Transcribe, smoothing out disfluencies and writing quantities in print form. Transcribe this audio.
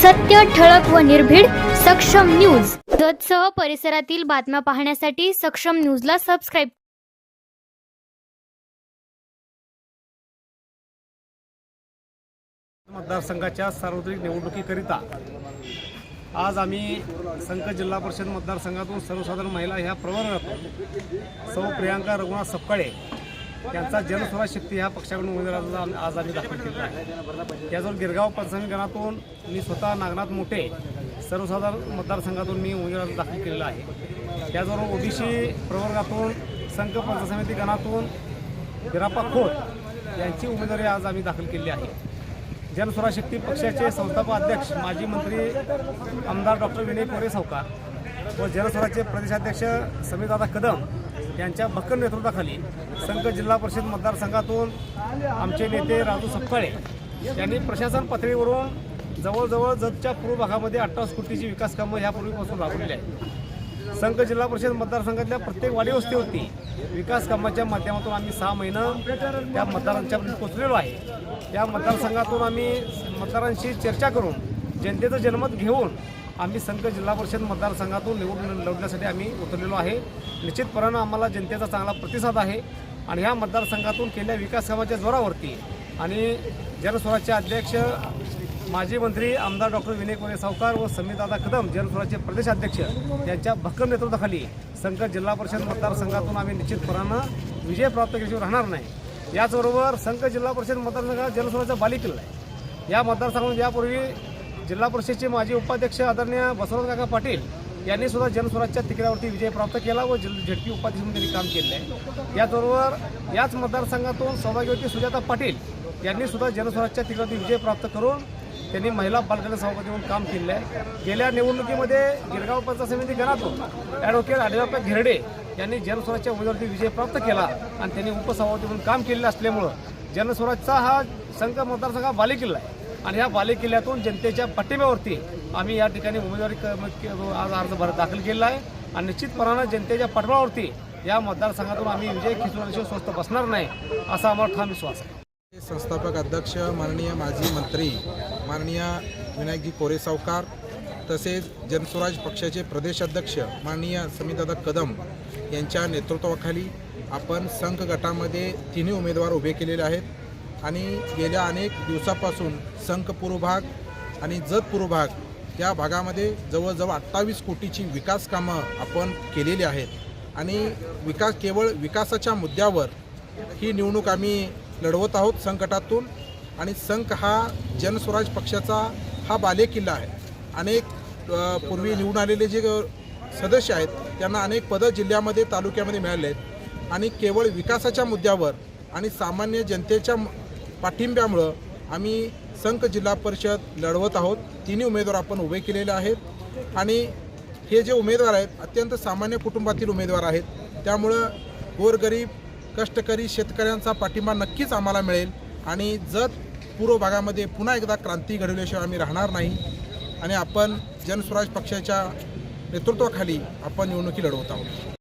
सत्य, ठळक व निर्भीड सक्षम न्यूज. जतसह परिसरातील बातम्या पाहण्यासाठी सक्षम न्यूजला सबस्क्राइब. मतदारसंघाच्या सार्वत्रिक निवडणुकीकरिता आज आम्ही संक जिल्हा परिषद मतदारसंघातून सर्वसाधारण महिला ह्या प्रवर्गातून सौ प्रियांका रघुनाथ सपकाळे यांचा जनस्वराज शक्ती ह्या पक्षाकडून उमेदवार आज आम्ही दाखल केलेला आहे. त्याचबरोबर गिरगाव पंचसमिती गणातून मी स्वतः नागनाथ मोठे सर्वसाधारण मतदारसंघातून मी उमेदवार दाखल केलेला आहे. त्याचबरोबर ओबीसी प्रवर्गातून संक पंचायत समिती गणातून बिराप्पा खोत यांची उमेदवारी आज आम्ही दाखल केली आहे. जनस्वराज शक्ती पक्षाचे संस्थापक अध्यक्ष माजी मंत्री आमदार डॉक्टर विनय कोरे सावकार व जनस्वराजचे प्रदेशाध्यक्ष समीरदादा कदम यांच्या भक्कम नेतृत्वाखाली संक जिल्हा परिषद मतदारसंघातून आमचे नेते राजू सपकाळे यांनी प्रशासन पातळीवरून जवळजवळ जतच्या पूर्व भागामध्ये 28 कोटीची विकास कामं यापूर्वीपासून राबवलेली आहेत. संक जिल्हा परिषद मतदारसंघातल्या प्रत्येक वाडी वस्तीवरती विकास कामाच्या माध्यमातून आम्ही 6 महिने त्या मतदारांच्यापर्यंत पोचलेलो आहे. या मतदारसंघातून आम्ही मतदारांशी चर्चा करून जनतेचं जनमत घेऊन आम्ही संक जिल्हा परिषद मतदारसंघातून निवडून लढण्यासाठी आम्ही उतरलेलो आहे. निश्चितपणानं आम्हाला जनतेचा चांगला प्रतिसाद आहे आणि ह्या मतदारसंघातून केलेल्या विकास कामाच्या जोरावरती आणि जनस्वराजचे अध्यक्ष माजी मंत्री आमदार डॉक्टर विनय कोरे सावकार व समीरदादा कदम जनस्वराजचे प्रदेशाध्यक्ष यांच्या भक्कम नेतृत्वाखाली संक जिल्हा परिषद मतदारसंघातून आम्ही निश्चितपणानं विजय प्राप्त केल्याशिवाय राहणार नाही. याचबरोबर संक जिल्हा परिषद मतदारसंघात जनस्वराजचा बालेकिल्ला आहे. या मतदारसंघात यापूर्वी जिल्हा परिषदेचे माजी उपाध्यक्ष आदरणीय बसवराज काका पाटील यांनी सुद्धा जनस्वराजच्या तिकिटावरती विजय प्राप्त केला व झेडपी उपाध्यक्ष म्हणून त्यांनी काम केले आहे. याचबरोबर याच मतदारसंघातून सौभाग्यवती सुजाता पाटील यांनी सुद्धा जनस्वराजच्या तिकिटावरती विजय प्राप्त करून त्यांनी महिला बालकल्याण सभापती म्हणून काम केले आहे. गेल्या निवडणुकीमध्ये गिरगाव पंचायत समिती गणातून ॲडव्होकेट आदिलाप्पा घेरडे यांनी जनस्वराजच्या उमेदवारीवरती विजय प्राप्त केला आणि त्यांनी उपसभापती म्हणून काम केलेलं असल्यामुळं जनस्वराजचा हा संक मतदारसंघ बालेकिल्ला आहे आणि ह्या बालेकिल्ल्यातून जनतेच्या पाठिंब्यावरती आम्ही या ठिकाणी उमेदवारी आज अर्ज दाखल केला आहे आणि निश्चितपणानं जनतेच्या पाठबळावरती या मतदारसंघातून आम्ही विजय खेचण्याशिवाय स्वस्त बसणार नाही असा आम्हाला ठाम विश्वास आहे. संस्थापक अध्यक्ष माननीय माजी मंत्री माननीय विनायकजी कोरे सावकार तसेच जनस्वराज पक्षाचे प्रदेशाध्यक्ष माननीय समीरदादा कदम यांच्या नेतृत्वाखाली आपण संघ गटामध्ये तिन्ही उमेदवार उभे केलेले आहेत आणि गेल्या अनेक दिवसापासून संघ पूर्व भाग आणि जत पूर्व भाग या भागामध्ये जवळजवळ 28 कोटीची विकास कामं आपण केलेली आहेत आणि केवळ विकासाच्या मुद्द्यावर ही निवडणूक आम्ही लढवत आहोत संकटातून. आणि संघ हा जनस्वराज पक्षाचा हा बालेकिल्ला आहे. अनेक पूर्वी निवडून आलेले जे सदस्य आहेत त्यांना अनेक पदं जिल्ह्यामध्ये तालुक्यामध्ये मिळाले आहेत आणि केवळ विकासाच्या मुद्द्यावर आणि सामान्य जनतेच्या पाठिंब्यामुळं आम्ही संघ जिल्हा परिषद लढवत आहोत. तिन्ही उमेदवार आपण उभे केलेले आहेत आणि हे जे उमेदवार आहेत अत्यंत सामान्य कुटुंबातील उमेदवार आहेत. त्यामुळं गोरगरीब कष्टकरी शेतकऱ्यांचा पाठिंबा नक्कीच आम्हाला मिळेल आणि जत पूर्व भागामध्ये पुन्हा एकदा क्रांती घडवल्याशिवाय आम्ही राहणार नाही आणि आपण जनस्वराज पक्षाच्या नेतृत्वाखाली आपण निवडणुकी लढवत आहोत.